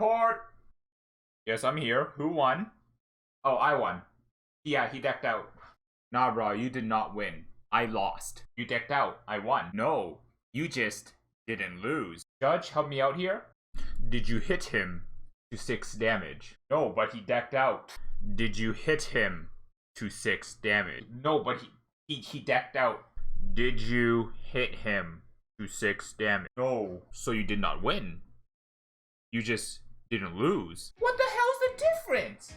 Report! Yes, I'm here. Who won? Oh, I won. Yeah, he decked out. Nah, bro, you did not win. I lost. You decked out. I won. No, you just didn't lose. Judge, help me out here. Did you hit him to 6 damage? No, but he decked out. Did you hit him to 6 damage? No, but he decked out. Did you hit him to 6 damage? No, so you did not win. You just didn't lose. What the hell's the difference?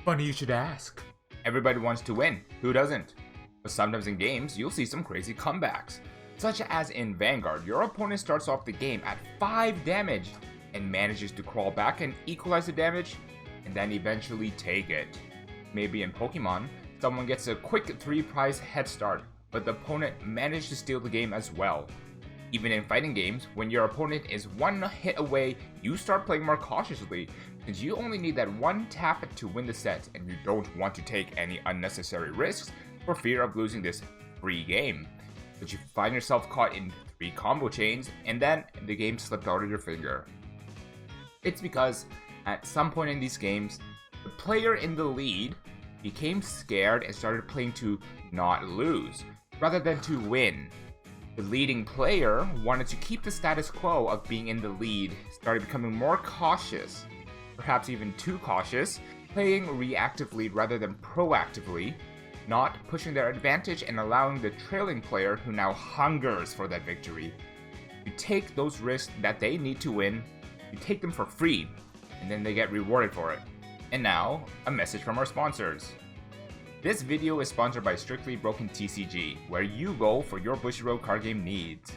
Funny you should ask. Everybody wants to win. Who doesn't? But sometimes in games, you'll see some crazy comebacks. Such as in Vanguard, your opponent starts off the game at 5 damage and manages to crawl back and equalize the damage and then eventually take it. Maybe in Pokemon, someone gets a quick 3 prize head start, but the opponent managed to steal the game as well. Even in fighting games, when your opponent is 1 hit away, you start playing more cautiously, since you only need that 1 tap to win the set and you don't want to take any unnecessary risks for fear of losing this free game. But you find yourself caught in 3 combo chains and then the game slipped out of your finger. It's because at some point in these games, the player in the lead became scared and started playing to not lose, rather than to win. The leading player wanted to keep the status quo of being in the lead, started becoming more cautious, perhaps even too cautious, playing reactively rather than proactively, not pushing their advantage and allowing the trailing player who now hungers for that victory to take those risks that they need to win, you take them for free, and then they get rewarded for it. And now, a message from our sponsors. This video is sponsored by Strictly Broken TCG, where you go for your Bushiroad card game needs.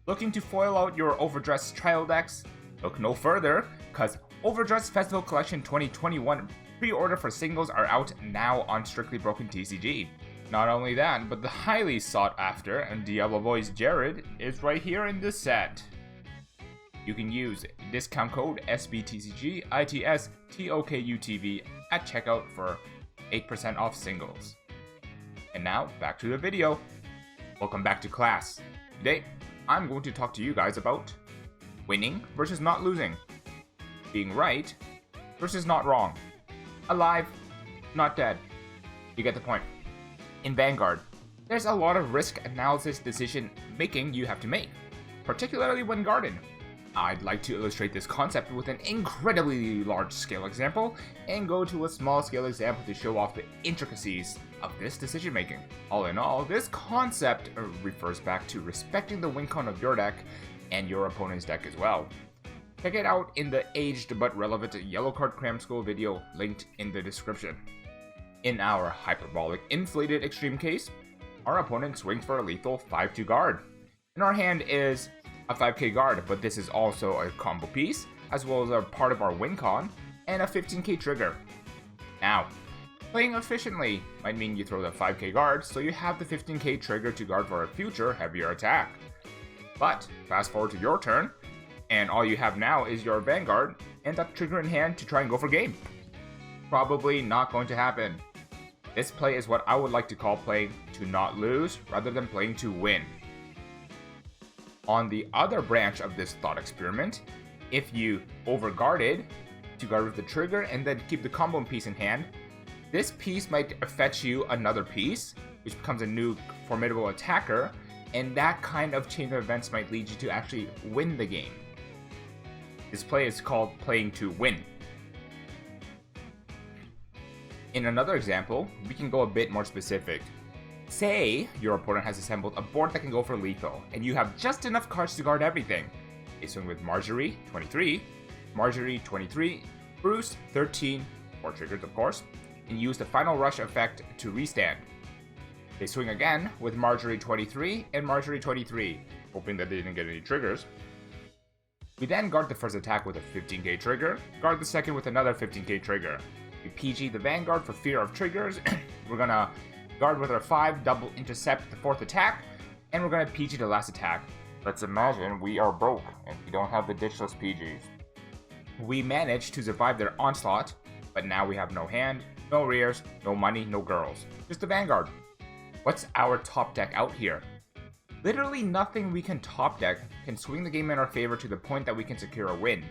Looking to foil out your overdressed trial decks? Look no further, cause Overdressed Festival Collection 2021 pre-order for singles are out now on Strictly Broken TCG. Not only that, but the highly sought after and Diablo Voice Jared is right here in this set. You can use discount code SBTCGITSTOKUTV at checkout for 8% off singles. And now, back to the video. Welcome back to class. Today, I'm going to talk to you guys about winning versus not losing, being right versus not wrong, alive, not dead. You get the point. In Vanguard, there's a lot of risk analysis decision making you have to make, particularly when guarded. I'd like to illustrate this concept with an incredibly large-scale example and go to a small-scale example to show off the intricacies of this decision-making. All in all, this concept refers back to respecting the win con of your deck and your opponent's deck as well. Check it out in the aged but relevant YellowCard Cram School video linked in the description. In our hyperbolic inflated extreme case, our opponent swings for a lethal 5-2 guard. In our hand is a 5k guard, but this is also a combo piece, as well as a part of our win con, and a 15k trigger. Now, playing efficiently might mean you throw the 5k guard, so you have the 15k trigger to guard for a future heavier attack. But, fast forward to your turn, and all you have now is your Vanguard and that trigger in hand to try and go for game. Probably not going to happen. This play is what I would like to call playing to not lose, rather than playing to win. On the other branch of this thought experiment, if you overguarded to guard with the trigger and then keep the combo piece in hand, this piece might fetch you another piece, which becomes a new formidable attacker, and that kind of chain of events might lead you to actually win the game. This play is called playing to win. In another example, we can go a bit more specific. Say your opponent has assembled a board that can go for lethal, and you have just enough cards to guard everything. They swing with Marjorie, 23, Marjorie, 23, Bruce, 13, 4 triggers of course, and use the final rush effect to restand. They swing again with Marjorie, 23, and Marjorie, 23, hoping that they didn't get any triggers. We then guard the first attack with a 15k trigger, guard the second with another 15k trigger. We PG the Vanguard for fear of triggers, we're gonna guard with our 5, double intercept the 4th attack, and we're gonna PG the last attack. Let's imagine we are broke and we don't have the ditchless PGs. We managed to survive their onslaught, but now we have no hand, no rears, no money, no girls. Just the Vanguard. What's our top deck out here? Literally nothing we can top deck can swing the game in our favor to the point that we can secure a win.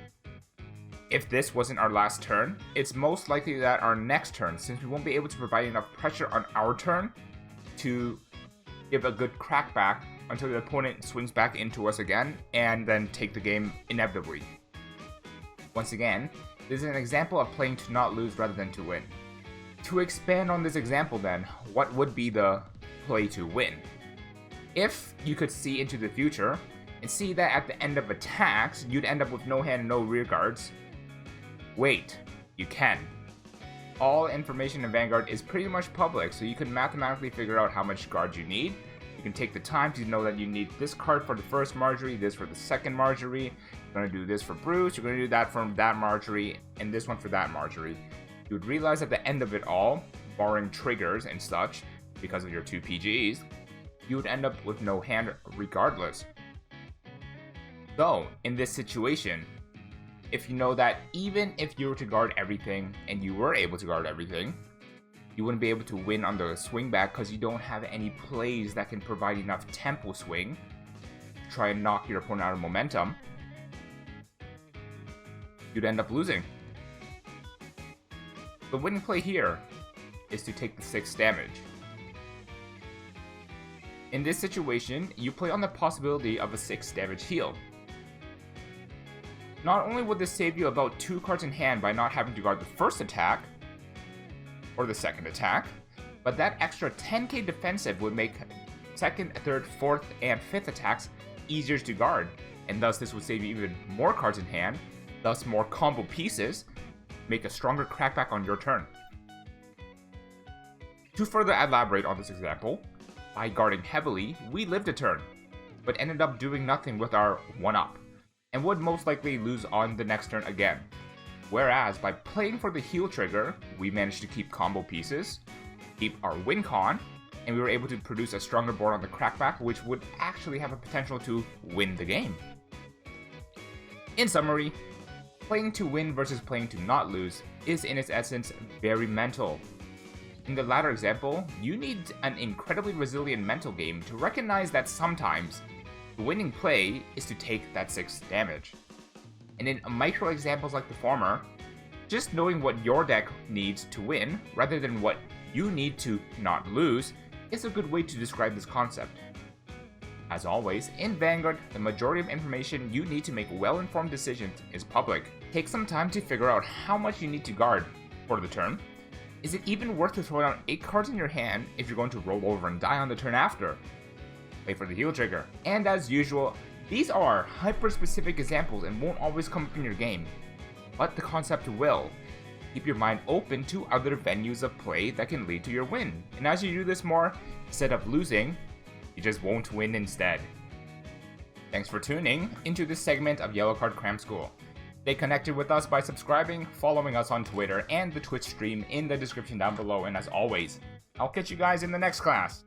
If this wasn't our last turn, it's most likely that our next turn, since we won't be able to provide enough pressure on our turn to give a good crackback until the opponent swings back into us again and then take the game inevitably. Once again, this is an example of playing to not lose rather than to win. To expand on this example then, what would be the play to win? If you could see into the future and see that at the end of attacks, you'd end up with no hand and no rear guards, wait, you can. All information in Vanguard is pretty much public, so you can mathematically figure out how much guard you need. You can take the time to know that you need this card for the first Marjorie, this for the second Marjorie, you're going to do this for Bruce, you're going to do that for that Marjorie, and this one for that Marjorie. You would realize at the end of it all, barring triggers and such, because of your 2 PGs, you would end up with no hand regardless. So, in this situation, if you know that even if you were to guard everything, and you were able to guard everything, you wouldn't be able to win on the swing back because you don't have any plays that can provide enough tempo swing to try and knock your opponent out of momentum, you'd end up losing. The winning play here is to take the 6 damage. In this situation, you play on the possibility of a 6 damage heal. Not only would this save you about 2 cards in hand by not having to guard the first attack, or the second attack, but that extra 10k defensive would make 2nd, 3rd, 4th, and 5th attacks easier to guard, and thus this would save you even more cards in hand, thus more combo pieces, make a stronger crackback on your turn. To further elaborate on this example, by guarding heavily, we lived a turn, but ended up doing nothing with our 1-up, and would most likely lose on the next turn again. Whereas, by playing for the heal trigger, we managed to keep combo pieces, keep our win con, and we were able to produce a stronger board on the crackback, which would actually have a potential to win the game. In summary, playing to win versus playing to not lose is in its essence very mental. In the latter example, you need an incredibly resilient mental game to recognize that sometimes the winning play is to take that 6 damage. And in micro examples like the former, just knowing what your deck needs to win rather than what you need to not lose is a good way to describe this concept. As always, in Vanguard, the majority of information you need to make well-informed decisions is public. Take some time to figure out how much you need to guard for the turn. Is it even worth to throw down 8 cards in your hand if you're going to roll over and die on the turn after? Play for the heal trigger. And as usual, these are hyper-specific examples and won't always come up in your game, but the concept will. Keep your mind open to other venues of play that can lead to your win, and as you do this more, instead of losing, you just won't win instead. Thanks for tuning into this segment of YellowCard Cram School. Stay connected with us by subscribing, following us on Twitter, and the Twitch stream in the description down below, and as always, I'll catch you guys in the next class.